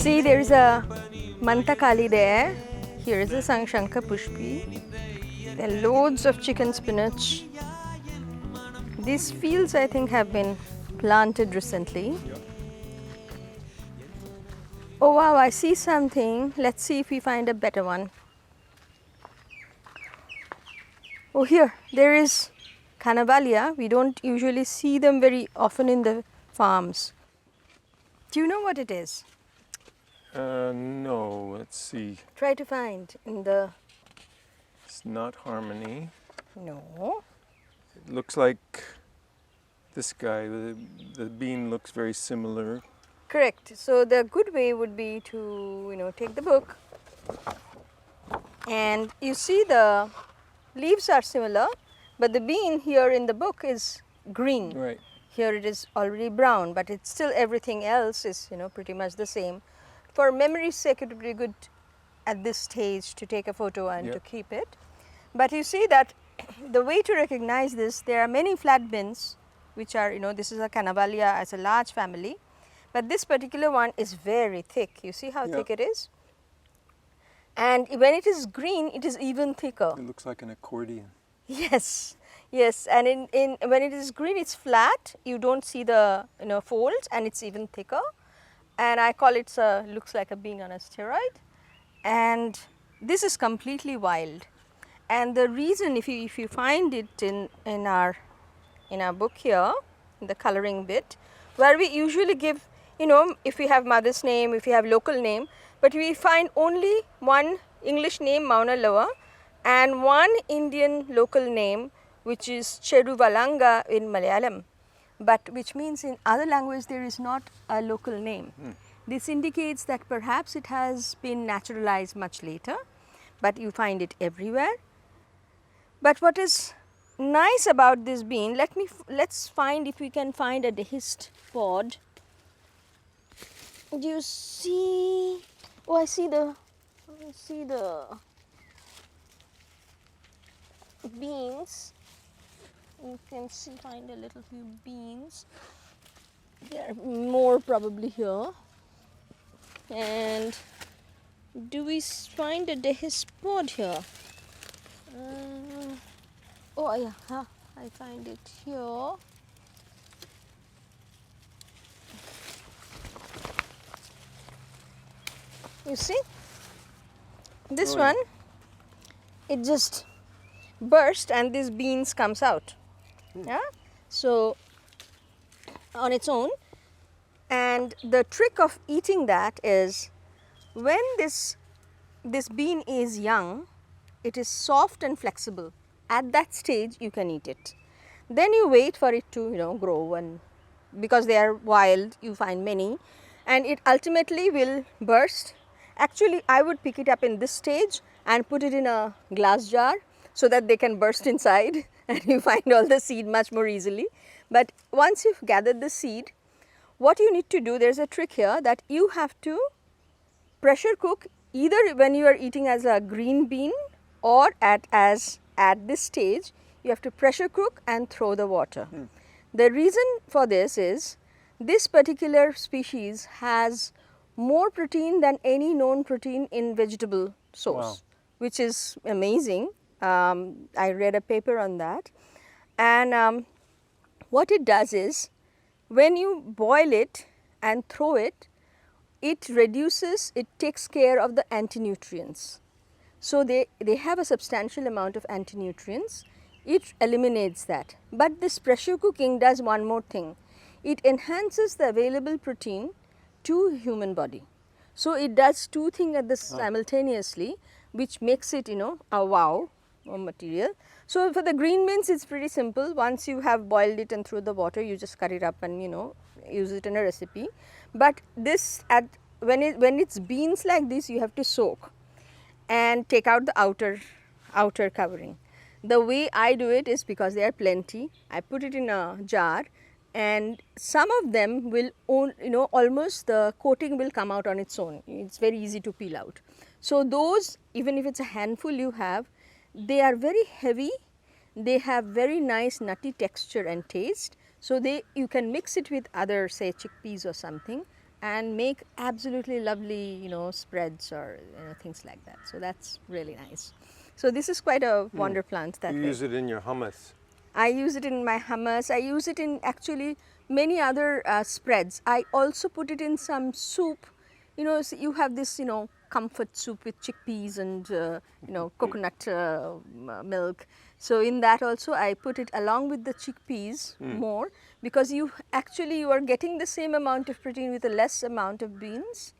See, there is a Mantakali there. Here is a Shankha Pushpi. There are loads of chicken spinach. These fields, I think, have been planted recently. Oh wow, I see something. Let's see if we find a better one. Oh, here, there is Canavalia. We don't usually see them very often in the farms. Do you know what it is? No, let's see. Try to find in the... It's not Harmony. No. It looks like this guy. The bean looks very similar. Correct. So the good way would be to, take the book, and you see the leaves are similar, but the bean here in the book is green. Right. Here it is already brown, but it's still everything else is, pretty much the same. For memory's sake, it would be good at this stage to take a photo and to keep it. But you see that the way to recognize this, there are many flat beans, which are, this is a Canavalia as a large family, but this particular one is very thick. You see how thick it is? And when it is green, it is even thicker. It looks like an accordion. Yes, yes. And when it is green, it's flat. You don't see the folds, and it's even thicker. And I call it looks like a bean on a steroid. And this is completely wild. And the reason, if you find it in our book here, in the coloring bit, where we usually give, if we have mother's name, if we have local name, but we find only one English name, Mauna Loa, and one Indian local name, which is Cheruvalanga in Malayalam, but which means in other language there is not a local name. This indicates that perhaps it has been naturalized much later, but you find it everywhere. But what is nice about this bean, let's find if we can find a dehist pod. Do you see? Oh, I see the beans. You can find a little few beans. There are more probably here. And do we find a dehist pod here? Oh yeah, I find it here. You see, this one, it just burst and this beans comes out. Yeah, so on its own. And the trick of eating that is, when this bean is young, it is soft and flexible. At that stage, you can eat it. Then you wait for it to grow, and because they are wild, you find many, and it ultimately will burst. Actually, I would pick it up in this stage and put it in a glass jar so that they can burst inside and you find all the seed much more easily. But once you've gathered the seed, what you need to do, there's a trick here that you have to pressure cook either when you are eating as a green bean or at this stage, you have to pressure cook and throw the water. The reason for this is, this particular species has more protein than any known protein in vegetable source, which is amazing. I read a paper on that. And what it does is, when you boil it and throw it, it reduces, it takes care of the anti-nutrients. So they have a substantial amount of anti-nutrients. It eliminates that. But this pressure cooking does one more thing. It enhances the available protein to human body. So it does two things at the simultaneously, which makes it a wow material. So for the green beans, it's pretty simple. Once you have boiled it and threw the water, you just cut it up and use it in a recipe. But this when it's beans like this, you have to soak and take out the outer covering. The way I do it is because there are plenty. I put it in a jar, and some of them will almost the coating will come out on its own. It's very easy to peel out. So those, even if it's a handful you have, they are very heavy. They have very nice nutty texture and taste. So you can mix it with other, say, chickpeas or something, and make absolutely lovely spreads or things like that. So that's really nice. So this is quite a wonder plant that You way. use it in your hummus. I use it in my hummus. I use it in actually many other spreads. I also put it in some soup. So you have this comfort soup with chickpeas and coconut milk. So in that also I put it along with the chickpeas more, because you are getting the same amount of protein with a less amount of beans,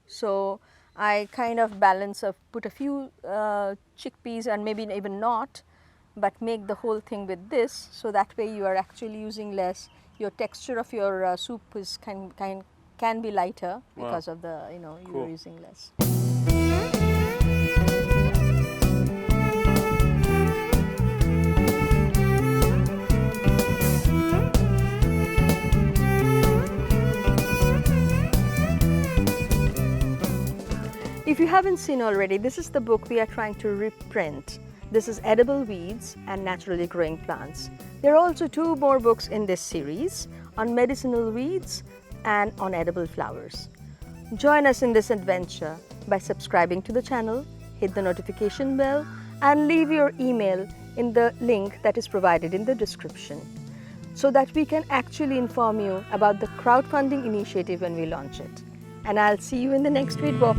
So I kind of balance put a few chickpeas and maybe even not, but make the whole thing with this, so that way you are actually using less. Your texture of your soup is can be lighter because of the Cool. you're using less. If you haven't seen already, this is the book we are trying to reprint. This is Edible Weeds and Naturally Growing Plants. There are also 2 more books in this series on medicinal weeds and on edible flowers. Join us in this adventure by subscribing to the channel, hit the notification bell, and leave your email in the link that is provided in the description, so that we can actually inform you about the crowdfunding initiative when we launch it. And I'll see you in the next weed walk.